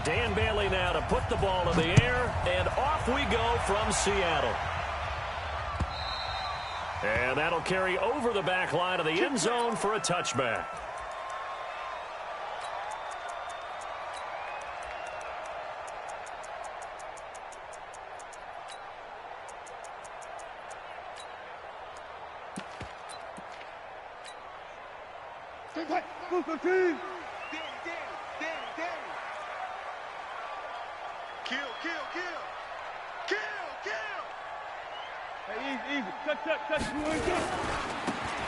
Dan Bailey now to put the ball in the air, and off we go from Seattle. And that'll carry over the back line of the end zone for a touchback.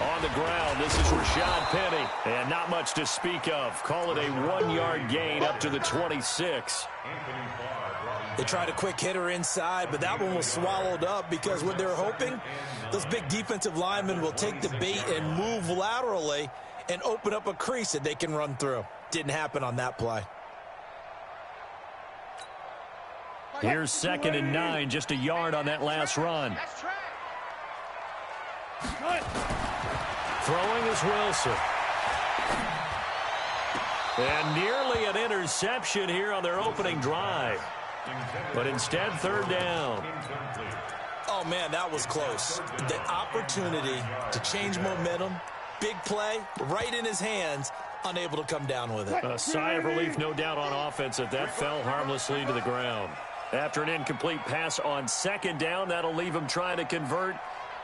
On the ground, this is Rashad Penny. And not much to speak of. Call it a 1-yard gain up to the 26. They tried a quick hitter inside, but that one was swallowed up because what they're hoping, those big defensive linemen will take the bait and move laterally and open up a crease that they can run through. Didn't happen on that play. Here's 2nd and 9, just a yard on that last run. Throwing is Wilson. And nearly an interception here on their opening drive. But instead, 3rd down. Oh, man, that was close. The opportunity to change momentum, big play, right in his hands, unable to come down with it. A sigh of relief, no doubt, on offense that fell harmlessly to the ground. After an incomplete pass on 2nd down, that'll leave him trying to convert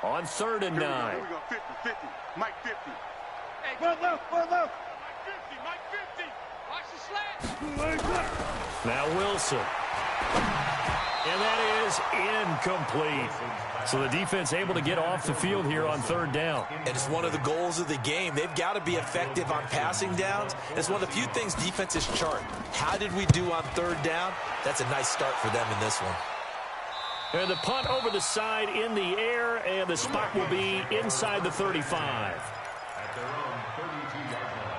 on 3rd and 9. Here we go, 50, 50, Mike 50. Hey, one left. Mike 50. Watch the slant. Now Wilson. And that is incomplete. So the defense able to get off the field here on 3rd down. And it's one of the goals of the game. They've got to be effective on passing downs. It's one of the few things defenses chart. How did we do on 3rd down? That's a nice start for them in this one. And the punt over the side in the air, and the spot will be inside the 35. At their own 32-yard line.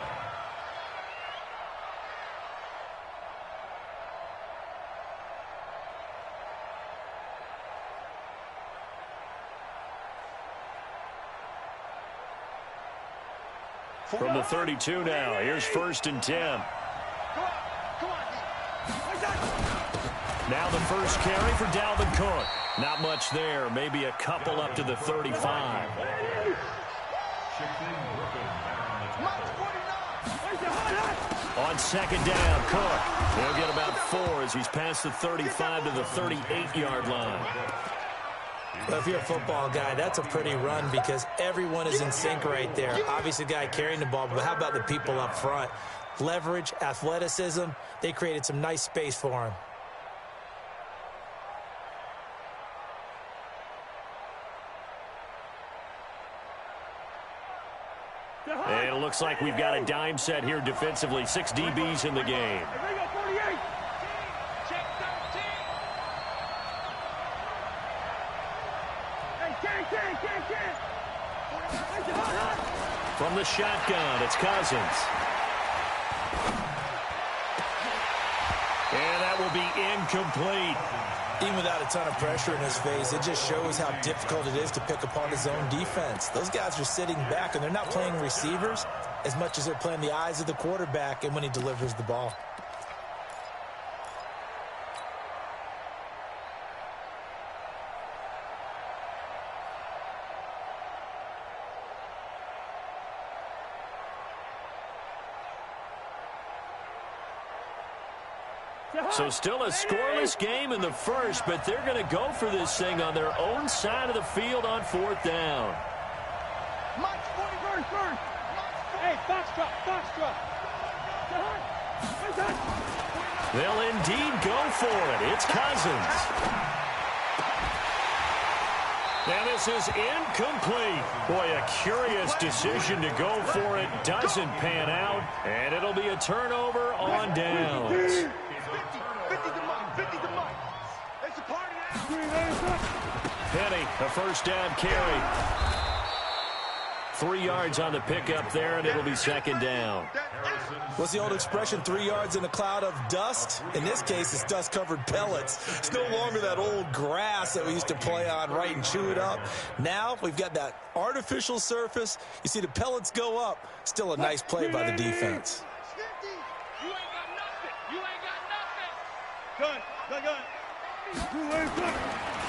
From the 32 now, here's 1st and 10. Now the first carry for Dalvin Cook. Not much there, maybe a couple up to the 35. On 2nd down, Cook. He'll get about 4 as he's past the 35 to the 38-yard line. Well, if you're a football guy, that's a pretty run because everyone is in sync right there. Obviously, the guy carrying the ball, but how about the people up front? Leverage, athleticism, they created some nice space for him. And it looks like we've got a dime set here defensively. 6 DBs in the game. From the shotgun, it's Cousins. And that will be incomplete. Even without a ton of pressure in his face, it just shows how difficult it is to pick apart his own defense. Those guys are sitting back, and they're not playing receivers as much as they're playing the eyes of the quarterback and when he delivers the ball. So still a scoreless game in the first, but they're going to go for this thing on their own side of the field on 4th down. Hey, foxtrot. They'll indeed go for it. It's Cousins. And this is incomplete. Boy, a curious decision to go for it. Doesn't pan out, and it'll be a turnover on downs. 50 to Mike. It's a party now. Penny, a first down carry. 3 yards on the pickup there, and it'll be 2nd down. What's the old expression, 3 yards in a cloud of dust? In this case, it's dust-covered pellets. It's no longer that old grass that we used to play on, right, and chew it up. Now we've got that artificial surface. You see the pellets go up. Still a nice play by the defense. Gun.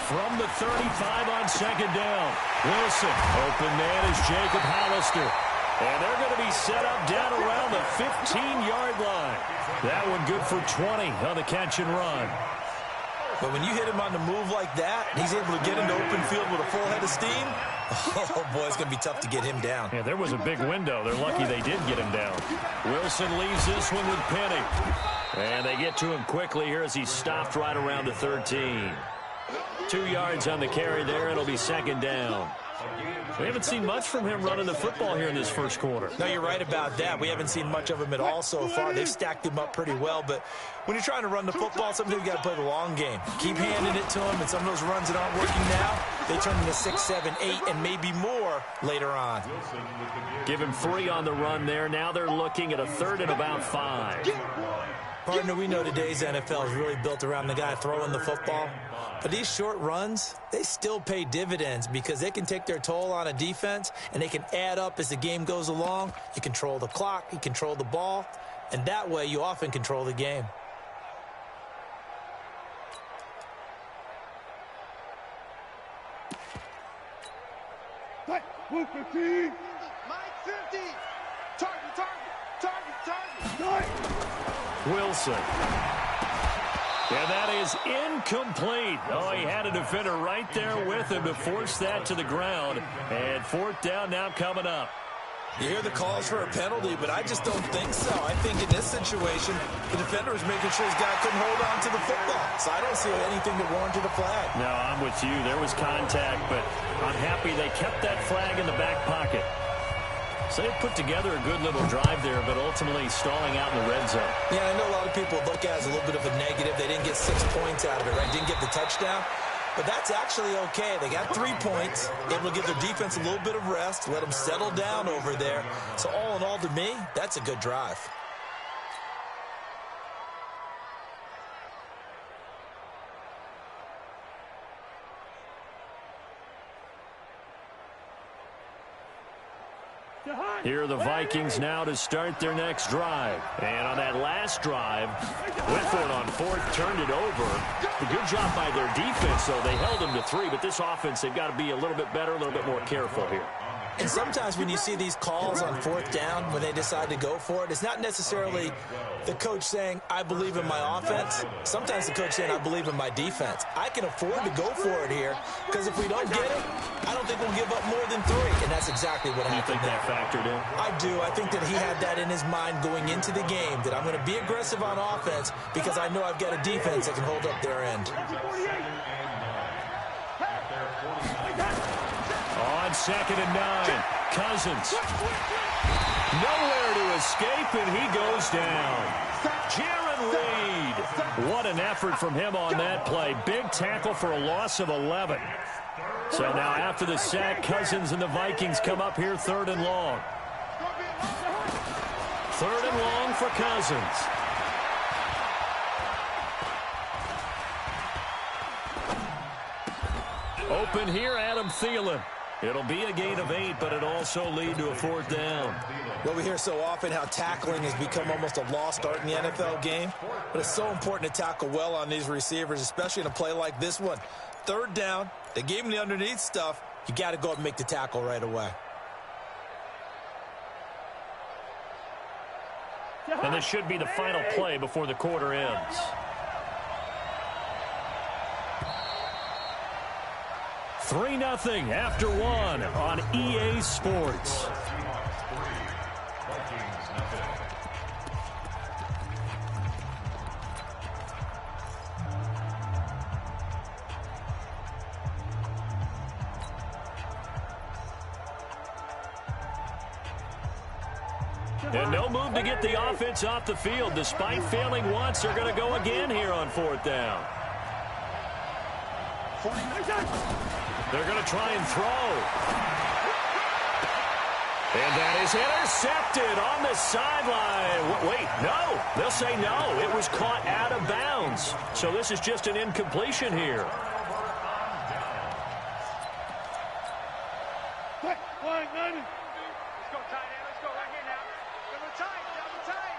From the 35 on second down. Wilson, open man is Jacob Hollister. And they're going to be set up down around the 15-yard line. That one good for 20 on the catch and run. But when you hit him on the move like that, he's able to get into open field with a full head of steam. Oh, boy, it's going to be tough to get him down. Yeah, there was a big window. They're lucky they did get him down. Wilson leaves this one with Penny. And they get to him quickly here as he's stopped right around the 13. 2 yards on the carry there. It'll be second down. We haven't seen much from him running the football here in this first quarter. No, you're right about that. We haven't seen much of him at all so far. They've stacked him up pretty well. But when you're trying to run the football, sometimes you got to play the long game. Keep handing it to him, and some of those runs that aren't working now, they turn into 6, 7, 8, and maybe more later on. Give him 3 on the run there. Now they're looking at a third and about 5. Partner, we know today's NFL is really built around the guy throwing the football. But these short runs, they still pay dividends because they can take their toll on a defense, and they can add up as the game goes along. You control the clock, you control the ball, and that way you often control the game. Move 15. Mike 50. Target. Wilson. And that is incomplete. Oh, he had a defender right there with him to force that to the ground. And fourth down now coming up. You hear the calls for a penalty, but I just don't think so. I think in this situation, the defender was making sure his guy couldn't hold on to the football. So I don't see anything that warranted a flag. No, I'm with you. There was contact, but I'm happy they kept that flag in the back pocket. So they put together a good little drive there, but ultimately stalling out in the red zone. Yeah, I know a lot of people look at it as a little bit of a negative. They didn't get 6 points out of it, right? Didn't get the touchdown. But that's actually okay. They got 3 points, able to give their defense a little bit of rest, let them settle down over there. So all in all, to me, that's a good drive. Here are the Vikings now to start their next drive. And on that last drive, went for it on fourth, turned it over. A good job by their defense, though. They held them to 3, but this offense, they've got to be a little bit better, a little bit more careful here. And sometimes when you see these calls on fourth down, when they decide to go for it, it's not necessarily the coach saying, I believe in my offense. Sometimes the coach saying, I believe in my defense. I can afford to go for it here because if we don't get it, I don't think we'll give up more than 3. And that's exactly what happened. You think that factored in? I do. I think that he had that in his mind going into the game, that I'm going to be aggressive on offense because I know I've got a defense that can hold up their end. On 2nd and 9, Cousins. Nowhere to escape, and he goes down. Jaron Reed. What an effort from him on that play. Big tackle for a loss of 11. So now after the sack, Cousins and the Vikings come up here 3rd and long. 3rd and long for Cousins. Open here, Adam Thielen. It'll be a gain of 8, but it'll also lead to a 4th down. Well, we hear so often how tackling has become almost a lost art in the NFL game, but it's so important to tackle well on these receivers, especially in a play like this one. 3rd down, they gave him the underneath stuff. You got to go up and make the tackle right away. And this should be the final play before the quarter ends. Three 0 after 1 on EA Sports. And no move to get the offense off the field. Despite failing once, they're going to go again here on 4th down. They're going to try and throw. And that is intercepted on the sideline. Wait, no. They'll say no. It was caught out of bounds. So this is just an incompletion here. Let's go tight end. Let's go right here now. Double tight. Double tight.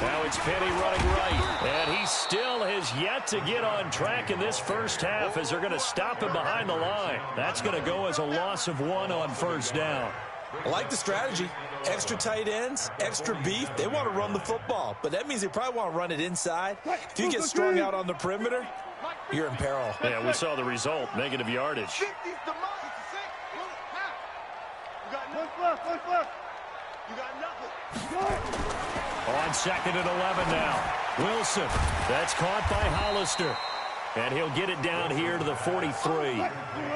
Now it's Penny running right. And he still has yet to get on track in this first half as they're going to stop him behind the line. That's going to go as a loss of 1 on first down. I like the strategy. Extra tight ends, extra beef. They want to run the football, but that means they probably want to run it inside. If you get strung out on the perimeter, you're in peril. Yeah, we saw the result, negative yardage. 50's the mark. You got nothing. You got nothing. On 2nd and 11 now. Wilson. That's caught by Hollister. And he'll get it down here to the 43.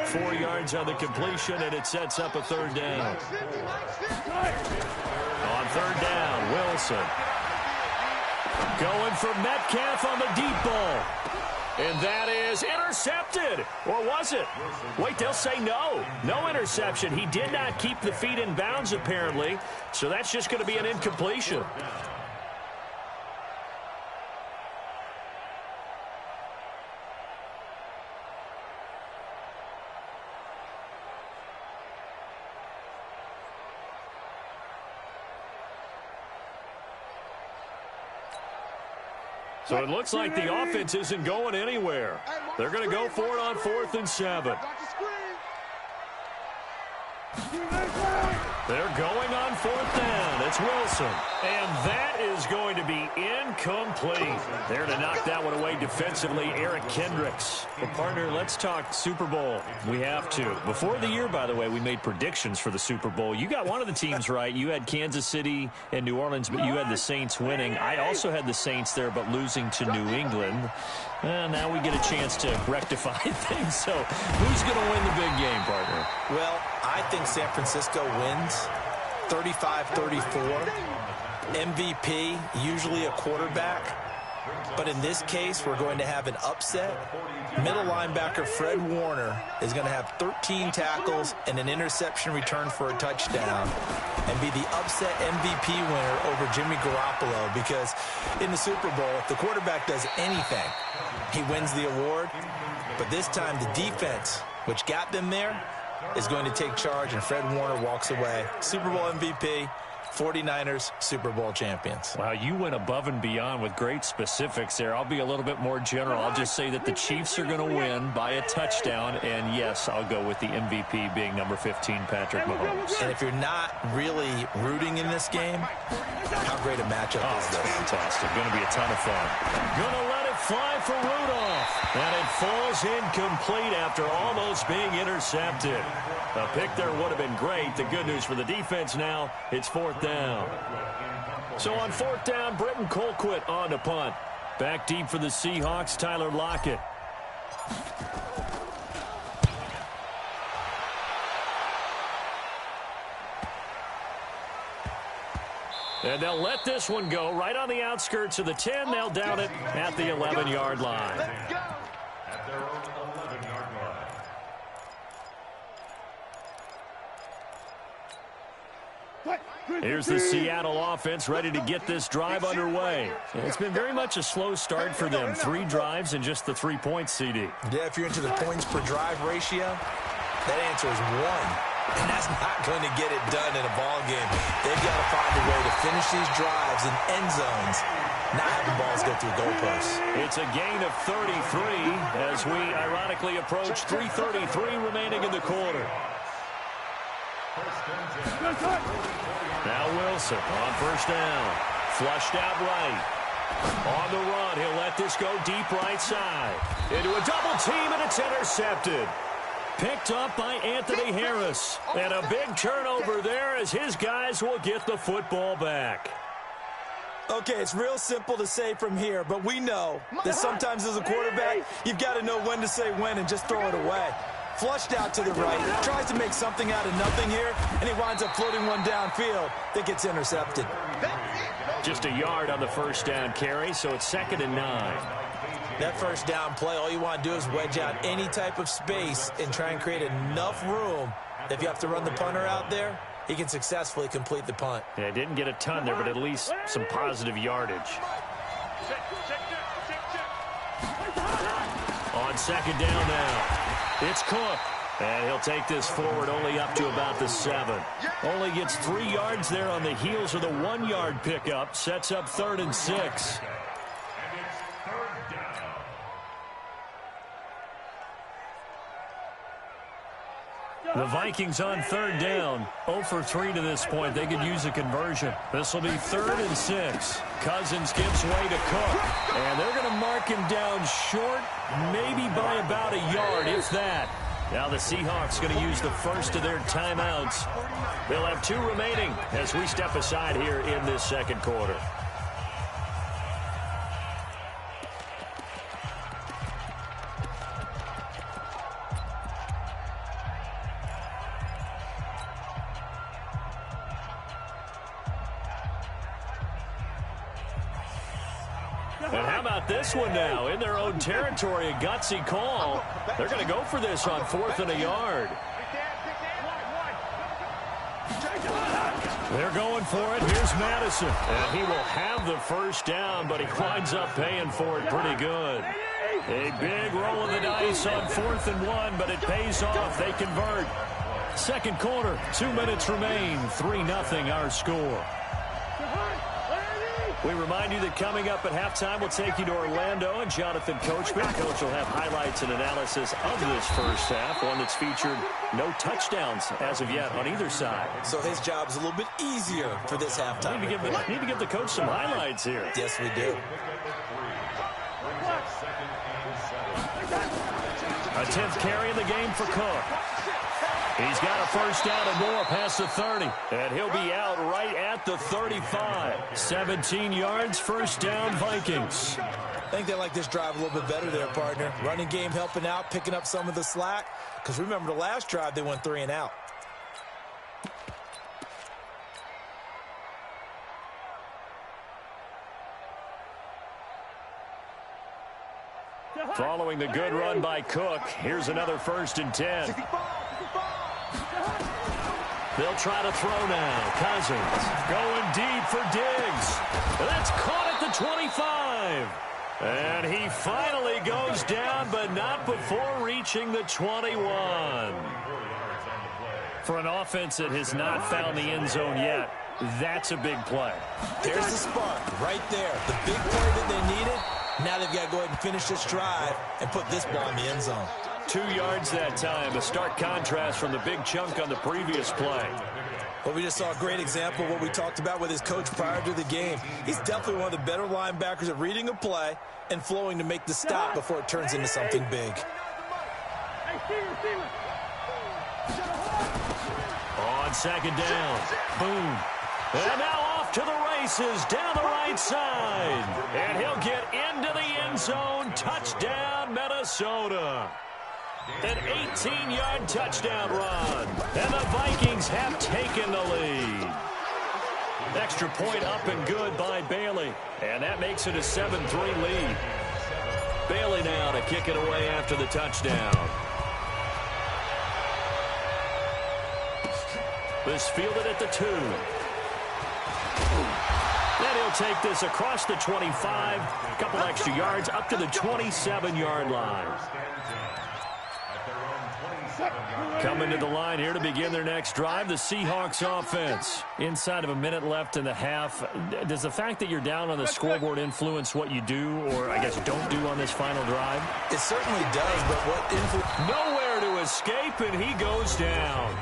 4 yards on the completion, and it sets up a third down. On third down, Wilson. Going for Metcalf on the deep ball. And that is intercepted. Or was it? Wait, they'll say no. No interception. He did not keep the feet in bounds, apparently. So that's just going to be an incompletion. So it looks like the offense isn't going anywhere. They're going to go for it on 4th and 7. They're going on 4th down. It's Wilson. And that is going to be incomplete. There to knock that one away defensively, Eric Kendricks. Well, partner, let's talk Super Bowl. We have to. Before the year, by the way, we made predictions for the Super Bowl. You got one of the teams right. You had Kansas City and New Orleans, but you had the Saints winning. I also had the Saints there, but losing to New England. Now we get a chance to rectify things. So who's going to win the big game, partner? Well, I think San Francisco wins 35-34. MVP, usually a quarterback. But in this case, we're going to have an upset. Middle linebacker Fred Warner is going to have 13 tackles and an interception return for a touchdown and be the upset MVP winner over Jimmy Garoppolo, because in the Super Bowl, if the quarterback does anything, he wins the award. But this time, the defense, which got them there, is going to take charge, and Fred Warner walks away. Super Bowl MVP, 49ers Super Bowl champions. Wow, you went above and beyond with great specifics there. I'll be a little bit more general. I'll just say that the Chiefs are going to win by a touchdown, and yes, I'll go with the MVP being number 15, Patrick Mahomes. And if you're not really rooting in this game, how great a matchup is this? Fantastic. Going to be a ton of fun. Going to let it fly for Rudolph. And it falls incomplete after almost being intercepted. A pick there would have been great. The good news for the defense now, it's 4th down. So on 4th down, Britton Colquitt on to punt. Back deep for the Seahawks, Tyler Lockett. And they'll let this one go right on the outskirts of the 10. They'll down it at the 11-yard line. At their own 11-yard line. Here's the Seattle offense ready to get this drive underway. It's been very much a slow start for them. 3 drives and just the 3 points, CD. Yeah, if you're into the points per drive ratio, that answer is 1. And that's not going to get it done in a ball game. They've got to find a way to finish these drives in end zones, not having balls go through goalposts. It's a gain of 33 as we ironically approach 3:33 remaining in the quarter. Now Wilson on 1st down. Flushed out right. On the run, he'll let this go deep right side. Into a double team, and it's intercepted. Picked up by Anthony Harris. And a big turnover there as his guys will get the football back. Okay, it's real simple to say from here, but we know that sometimes as a quarterback, you've got to know when to say when and just throw it away. Flushed out to the right, tries to make something out of nothing here, and he winds up floating one downfield that gets intercepted. Just a yard on the 1st down carry, so it's 2nd and 9. That 1st down play, all you want to do is wedge out any type of space and try and create enough room. If you have to run the punter out there, he can successfully complete the punt. Yeah, didn't get a ton there, but at least some positive yardage. On 2nd down now, it's Cook. And he'll take this forward only up to about the 7. Only gets 3 yards there on the heels of the 1-yard pickup. Sets up 3rd and 6. The Vikings on 3rd down. 0 for 3 to this point. They could use a conversion. This will be 3rd and 6. Cousins gives way to Cook. And they're going to mark him down short, maybe by about a yard, if that. Now the Seahawks going to use the first of their timeouts. They'll have 2 remaining as we step aside here in this second quarter. And how about this one now? In their own territory, a gutsy call. They're going to go for this on 4th and a yard. They're going for it. Here's Madison. And he will have the first down, but he winds up paying for it pretty good. A big roll of the dice on 4th and 1, but it pays off. They convert. Second quarter, 2 minutes remain. 3-0 our score. We remind you that coming up at halftime, we'll take you to Orlando and Jonathan Coachman. Coach will have highlights and analysis of this first half, one that's featured no touchdowns as of yet on either side. So his job's a little bit easier for this halftime. Need to give the coach some highlights here. Yes, we do. A 10th carry in the game for Cook. He's got a first down and more past the 30. And he'll be out right at the 35. 17 yards, first down, Vikings. I think they like this drive a little bit better there, partner. Running game helping out, picking up some of the slack. Because remember, the last drive, they went 3 and out. Following the good run by Cook, here's another 1st and 10. They'll try to throw now. Cousins going deep for Diggs. That's caught at the 25. And he finally goes down, but not before reaching the 21. For an offense that has not found the end zone yet, that's a big play. There's the spark right there. The big play that they needed. Now they've got to go ahead and finish this drive and put this ball in the end zone. 2 yards that time, a stark contrast from the big chunk on the previous play. Well, we just saw a great example of what we talked about with his coach prior to the game. He's definitely one of the better linebackers at reading a play and flowing to make the stop before it turns into something big. On 2nd down, boom. And now off to the races down the right side. And he'll get into the end zone. Touchdown, Minnesota. An 18-yard touchdown run. And the Vikings have taken the lead. Extra point up and good by Bailey. And that makes it a 7-3 lead. Bailey now to kick it away after the touchdown. This fielded at the 2. Then he'll take this across the 25. A couple extra yards up to the 27-yard line. Coming to the line here to begin their next drive, the Seahawks offense. Inside of a minute left in the half, does the fact that you're down on the scoreboard influence what you do, or I guess don't do on this final drive? It certainly does, but what influence? Nowhere to escape, and he goes down.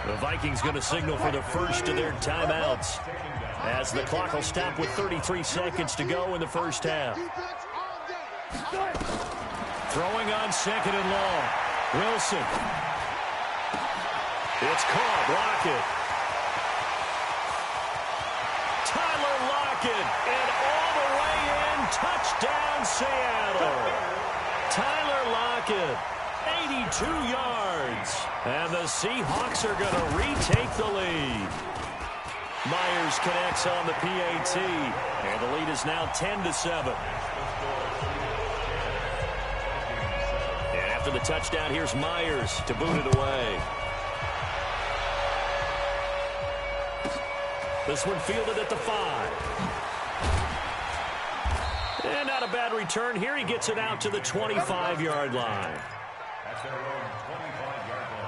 The Vikings going to signal for the first of their timeouts as the clock will stop with 33 seconds to go in the first half. Throwing on 2nd and long. Wilson. It's caught. Lockett. Tyler Lockett. And all the way in. Touchdown, Seattle. Tyler Lockett. 82 yards. And the Seahawks are going to retake the lead. Myers connects on the PAT. And the lead is now 10-7. And after the touchdown, here's Myers to boot it away. This one fielded at the 5. And not a bad return here. He gets it out to the 25-yard line. At their own 25-yard line.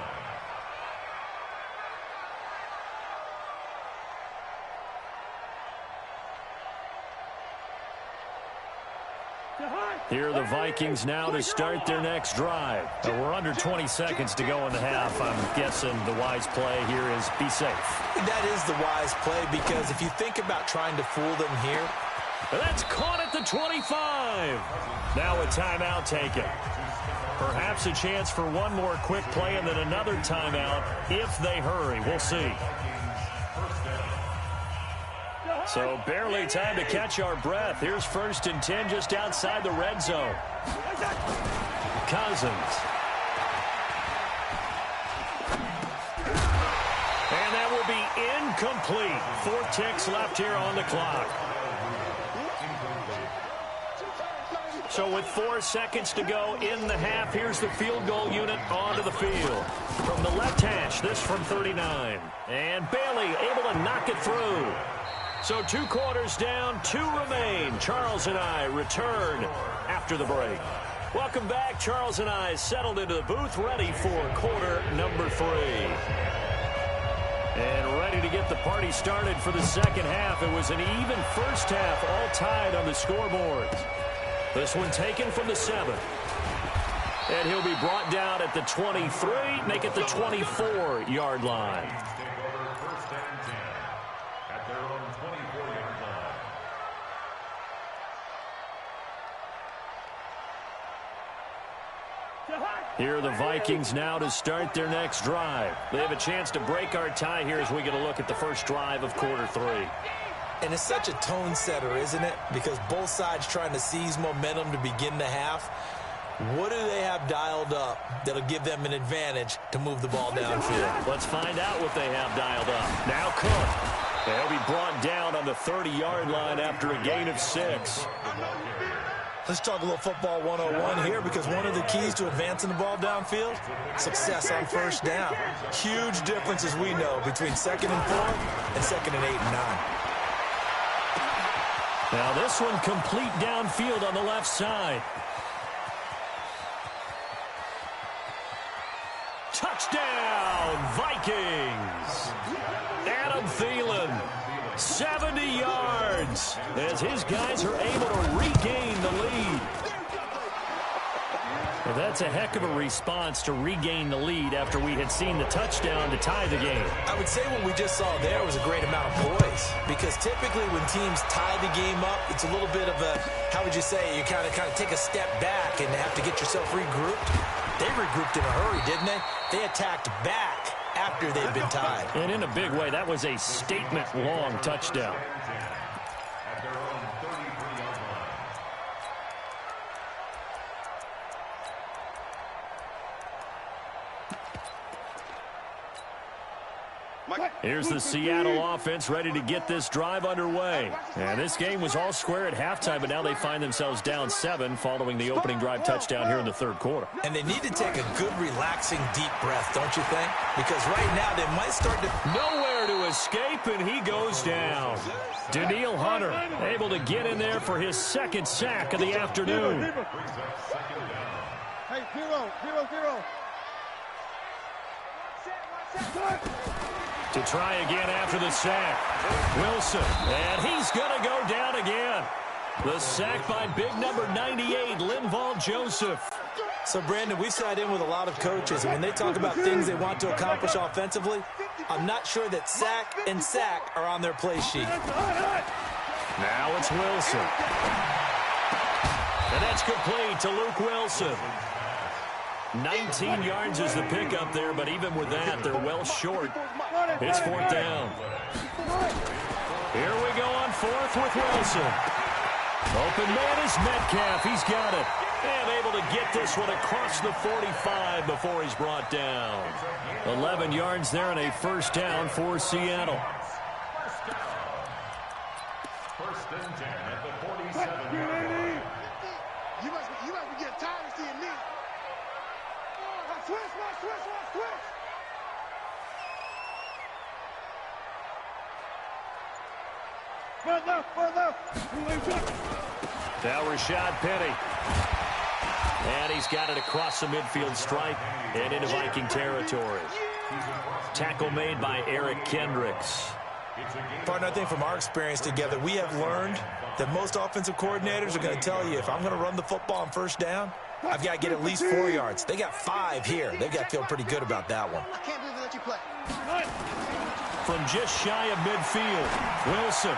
Here are the Vikings now to start their next drive. We're under 20 seconds to go in the half. I'm guessing the wise play here is be safe. That is the wise play, because if you think about trying to fool them here. That's caught at the 25. Now a timeout taken. Perhaps a chance for one more quick play and then another timeout if they hurry. We'll see. So barely time to catch our breath. Here's 1st and 10 just outside the red zone. Cousins. And that will be incomplete. 4 ticks left here on the clock. So with 4 seconds to go in the half, here's the field goal unit onto the field. From the left hash, this from 39. And Bailey able to knock it through. So 2 quarters down, 2 remain. Charles and I return after the break. Welcome back. Charles and I settled into the booth, ready for quarter number 3. And ready to get the party started for the second half. It was an even first half, all tied on the scoreboards. This one taken from the 7. And he'll be brought down at the 23, make it the 24-yard line. Here are the Vikings now to start their next drive. They have a chance to break our tie here as we get a look at the first drive of quarter 3. And it's such a tone setter, isn't it? Because both sides trying to seize momentum to begin the half. What do they have dialed up that'll give them an advantage to move the ball downfield? Let's find out what they have dialed up. Now Cook. They'll be brought down on the 30-yard line after a gain of 6. Let's talk a little football 101 here, because one of the keys to advancing the ball downfield, success on first down. Huge difference, as we know, between 2nd and 4 and 2nd and 8 and 9. Now this one complete downfield on the left side. Touchdown, Vikings! Adam Thielen, 70 yards, as his guys are able to regain the lead. Well, that's a heck of a response to regain the lead after we had seen the touchdown to tie the game. I would say what we just saw there was a great amount of poise, because typically when teams tie the game up, it's a little bit of a, how would you say, you kind of take a step back and have to get yourself regrouped. They regrouped in a hurry, didn't they? They attacked back after they'd been tied. And in a big way, that was a statement-long touchdown. Here's the Seattle offense ready to get this drive underway. And this game was all square at halftime, but now they find themselves down 7 following the opening drive touchdown here in the 3rd quarter. And they need to take a good, relaxing, deep breath, don't you think? Because right now they might start to... Nowhere to escape, and he goes down. Daniil Hunter able to get in there for his 2nd sack of the afternoon. Hey, 0-0-0. To try again after the sack. Wilson, and he's going to go down again. The sack by big number 98, Linval Joseph. So, Brandon, we've sat in with a lot of coaches, and when they talk about things they want to accomplish offensively, I'm not sure that sack and sack are on their play sheet. Now it's Wilson. And that's complete to Luke Wilson. 19 yards is the pickup there, but even with that, they're well short. It's 4th down. Here we go on 4th with Wilson. Open man is Metcalf. He's got it. And able to get this one across the 45 before he's brought down. 11 yards there and a 1st down for Seattle. 1st and 10 at the 47. You must be getting tired of seeing me. Switch. Run left. Now Rashad Penny. And he's got it across the midfield stripe and into Viking territory. Tackle made by Eric Kendricks. Partner, I think from our experience together, we have learned that most offensive coordinators are going to tell you, if I'm going to run the football on first down, I've got to get at least 4 yards. They got 5 here. They've got to feel pretty good about that one. I can't believe they let you play. From just shy of midfield, Wilson.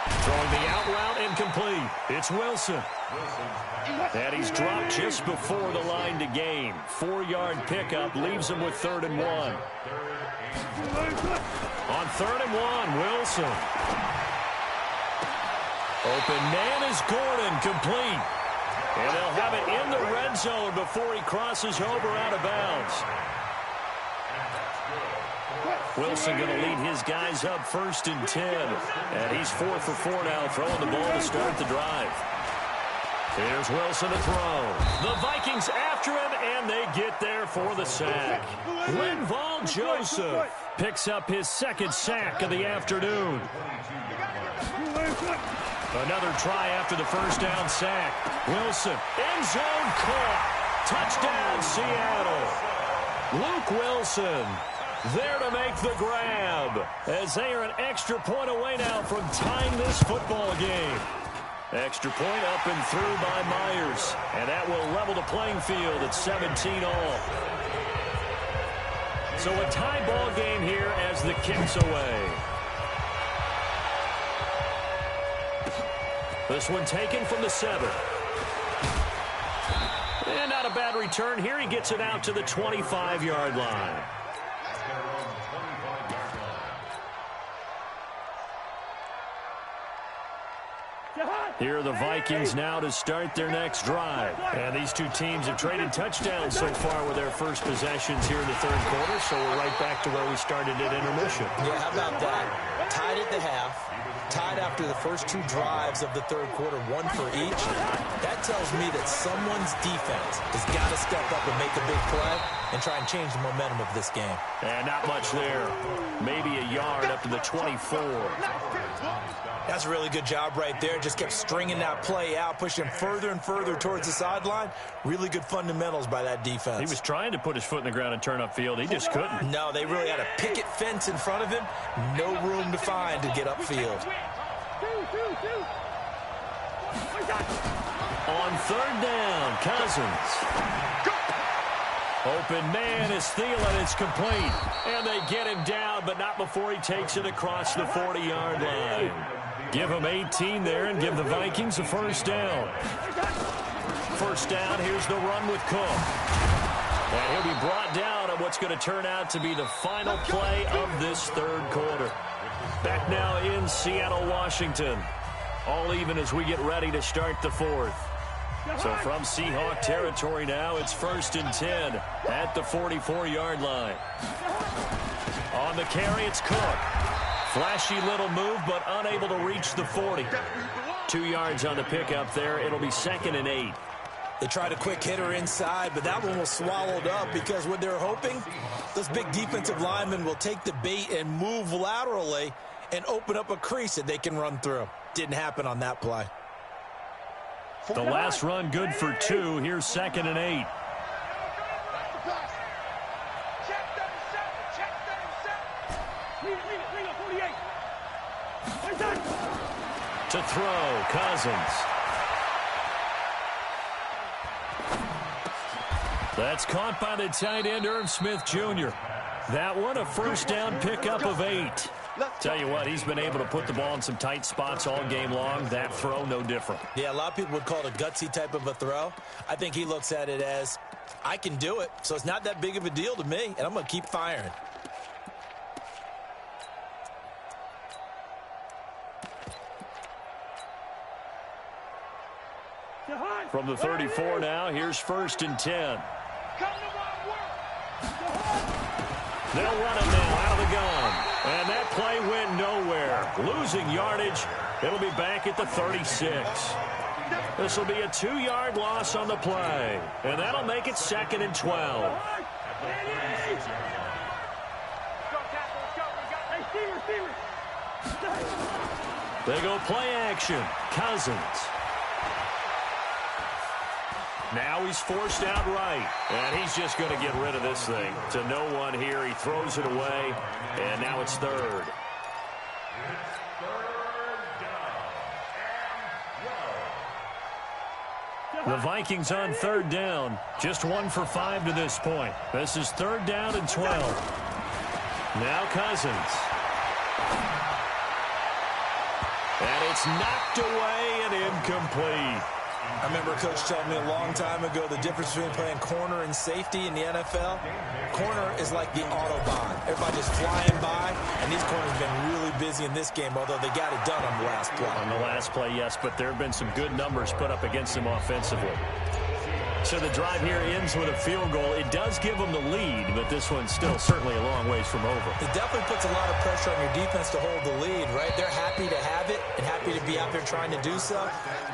Throwing the out route incomplete. It's Wilson. And he's dropped just before the line to gain. 4-yard pickup leaves him with 3rd and 1. On 3rd and 1, Wilson. Open man is Gordon, complete. And they'll have it in the red zone before he crosses over out of bounds. Wilson going to lead his guys up 1st and 10. And he's 4 for 4 now, throwing the ball to start the drive. Here's Wilson to throw. The Vikings after him, and they get there for the sack. Linval Joseph picks up his 2nd sack of the afternoon. Another try after the first down sack. Wilson, end zone caught. Touchdown, Seattle. Luke Wilson there to make the grab, as they are an extra point away now from tying this football game. Extra point up and through by Myers, and that will level the playing field at 17 all. So a tie ball game here as the kick's away. This one taken from the 7. And not a bad return here. He gets it out to the 25-yard line. Here are the Vikings now to start their next drive. And these two teams have traded touchdowns so far with their first possessions here in the 3rd quarter, so we're right back to where we started at intermission. Yeah, how about that? Tied at the half. Tied after the first 2 drives of the 3rd quarter, 1 for each. That tells me that someone's defense has got to step up and make a big play and try and change the momentum of this game. And not much there. Maybe a yard up to the 24. That's a really good job right there. Just kept stringing that play out, pushing him further and further towards the sideline. Really good fundamentals by that defense. He was trying to put his foot in the ground and turn upfield. He just couldn't. No, they really had a picket fence in front of him. No room to find to get upfield. On 3rd down, Cousins. Open man is Thielen. It's complete. And they get him down, but not before he takes it across the 40-yard line. Give him 18 there and give the Vikings a 1st down. 1st down, here's the run with Cook. And he'll be brought down on what's going to turn out to be the final play of this 3rd quarter. Back now in Seattle, Washington. All even as we get ready to start the 4th. So from Seahawk territory now, it's 1st and 10 at the 44-yard line. On the carry, it's Cook. Flashy little move, but unable to reach the 40. 2 yards on the pickup there. It'll be 2nd and 8. They tried a quick hitter inside, but that one was swallowed up because what they're hoping, those big defensive linemen will take the bait and move laterally and open up a crease that they can run through. Didn't happen on that play. The last run good for 2. Here's 2nd and 8. To throw, Cousins. That's caught by the tight end, Irv Smith Jr. That one a 1st down pickup of 8. Tell you what, he's been able to put the ball in some tight spots all game long. That throw, no different. Yeah, a lot of people would call it a gutsy type of a throw. I think he looks at it as, I can do it, so it's not that big of a deal to me, and I'm going to keep firing. From the 34 now, here's 1st and 10. They'll run him now out of the gun. And that play went nowhere. Losing yardage. It'll be back at the 36. This will be a 2-yard loss on the play. And that'll make it 2nd and 12. They go play action. Cousins. Now he's forced out right, and he's just going to get rid of this thing. To no one here, he throws it away, and now it's 3rd. The Vikings on third down. Just 1 for 5 to this point. This is 3rd down and 12. Now Cousins. And it's knocked away and incomplete. I remember Coach telling me a long time ago the difference between playing corner and safety in the NFL. Corner is like the Autobahn. Everybody just flying by, and these corners have been really busy in this game, although they got it done on the last play. On the last play, yes, but there have been some good numbers put up against them offensively. So the drive here ends with a field goal. It does give them the lead, but this one's still certainly a long ways from over. It definitely puts a lot of pressure on your defense to hold the lead, right? They're happy to have it and happy to be out there trying to do so.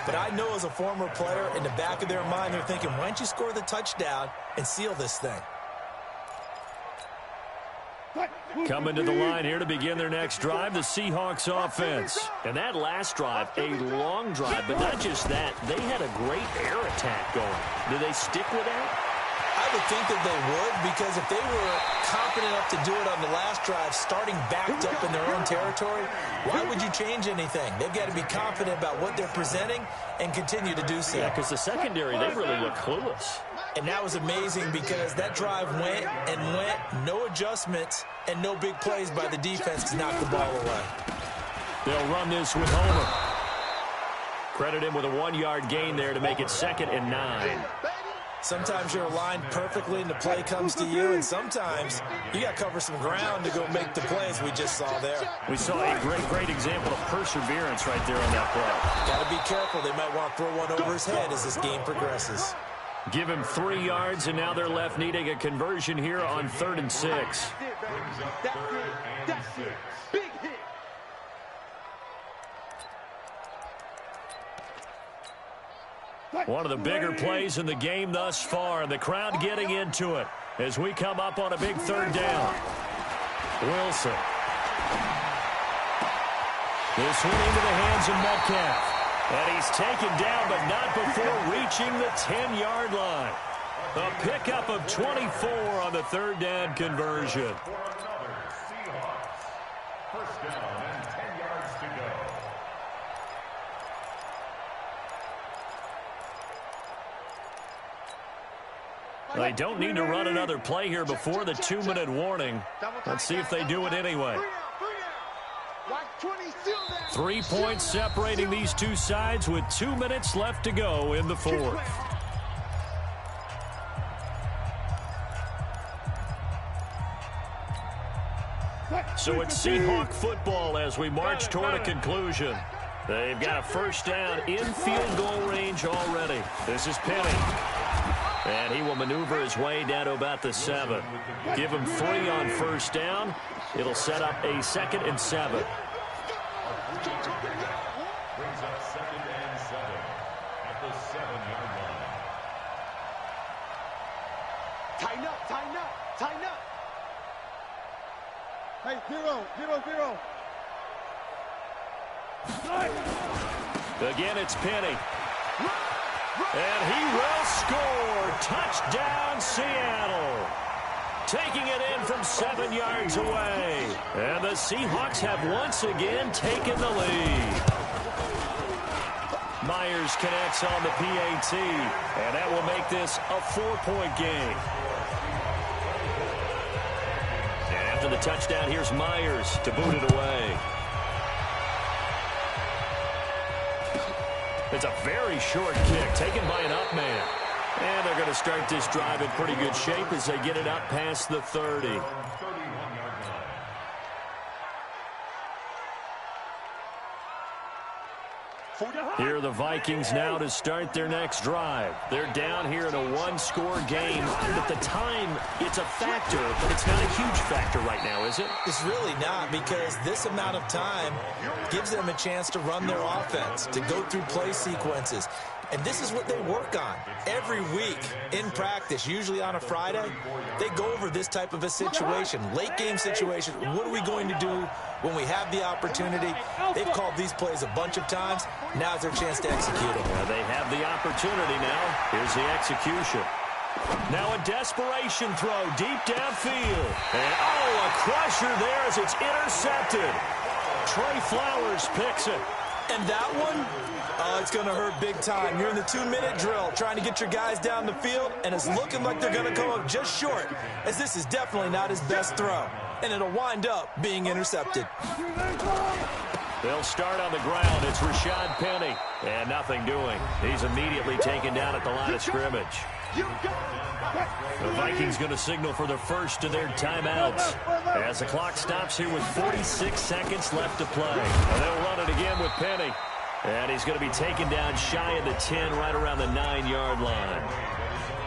But I know as a former player, in the back of their mind, they're thinking, why don't you score the touchdown and seal this thing? Coming to the line here to begin their next drive, the Seahawks offense. And that last drive, a long drive, but not just that. They had a great air attack going. Do they stick with that? I would think that they would, because if they were confident enough to do it on the last drive, starting backed up in their own territory, why would you change anything? They've got to be confident about what they're presenting and continue to do so. Yeah, because the secondary, they really look clueless. And that was amazing because that drive went and went, no adjustments, and no big plays by the defense to knock the ball away. They'll run this with Homer. Credit him with a 1-yard gain there to make it 2nd and 9. Sometimes you're aligned perfectly and the play comes to you, and sometimes you got to cover some ground to go make the plays we just saw there. We saw a great example of perseverance right there on that play. Got to be careful. They might want to throw one over his head as this game progresses. Give him 3 yards, and now they're left needing a conversion here on 3rd and 6. That's it. Big hit. One of the bigger plays in the game thus far, and the crowd getting into it as we come up on a big 3rd down. Wilson. This one into the hands of Metcalf. And he's taken down, but not before reaching the 10-yard line. A pickup of 24 on the 3rd down conversion. For another Seahawks. 1st down and 10 yards to go. They don't need to run another play here before the 2-minute warning. Let's see if they do it anyway. 3 points separating these two sides with 2 minutes left to go in the 4th. So it's Seahawk football as we march toward a conclusion. They've got a 1st down in field goal range already. This is Penny. And he will maneuver his way down to about the 7. Give him 3 on 1st down. It'll set up a 2nd and 7. Brings up 2nd and 7 at the 7-yard line. Tighten up, tighten up, tighten up. Hey, 0-0-0. Again, it's Penny. And he will score. Touchdown, Seattle. Taking it in from 7 yards away. And the Seahawks have once again taken the lead. Myers connects on the PAT. And that will make this a 4-point game. And after the touchdown, here's Myers to boot it away. It's a very short kick taken by an up man. And they're going to start this drive in pretty good shape as they get it up past the 30. Here are the Vikings now to start their next drive. They're down here in a 1-score game. At the time, it's a factor, but it's not a huge factor right now, is it? It's really not, because this amount of time gives them a chance to run their offense, to go through play sequences. And this is what they work on every week in practice, usually on a Friday. They go over this type of a situation, late game situation. What are we going to do when we have the opportunity? They've called these plays a bunch of times. Now's their chance to execute them. Well, they have the opportunity now. Here's the execution. Now a desperation throw deep downfield. And, a crusher there as it's intercepted. Trey Flowers picks it. And that one, it's going to hurt big time. You're in the 2-minute drill trying to get your guys down the field, and it's looking like they're going to come up just short, as this is definitely not his best throw. And it'll wind up being intercepted. They'll start on the ground. It's Rashad Penny. And nothing doing. He's immediately taken down at the line of scrimmage. The Vikings going to signal for the first of their timeouts as the clock stops here with 46 seconds left to play. And they'll run it again with Penny. And he's going to be taken down shy of the 10, right around the 9-yard line.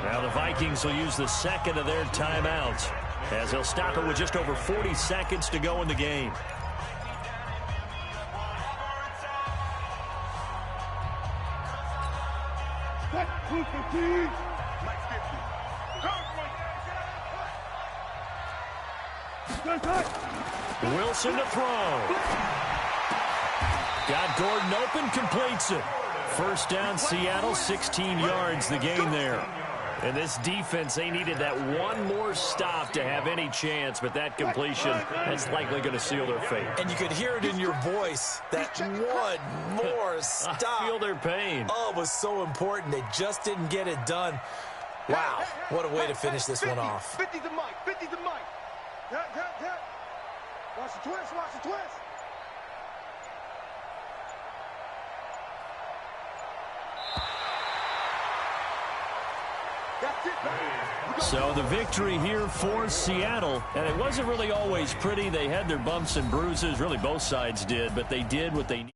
Now the Vikings will use the second of their timeouts as they'll stop it with just over 40 seconds to go in the game. Wilson to throw. Got Gordon open, completes it. First down, Seattle, 16 yards the gain there. And this defense, they needed that one more stop to have any chance, but that completion, that's likely going to seal their fate. And you could hear it in your voice, that one more stop. I feel their pain. Oh, it was so important. They just didn't get it done. Wow, what a way to finish this one off. 50 to Mike, 50 to Mike. Watch the twist, watch the twist. So the victory here for Seattle, and it wasn't really always pretty. They had their bumps and bruises, really both sides did, but they did what they needed.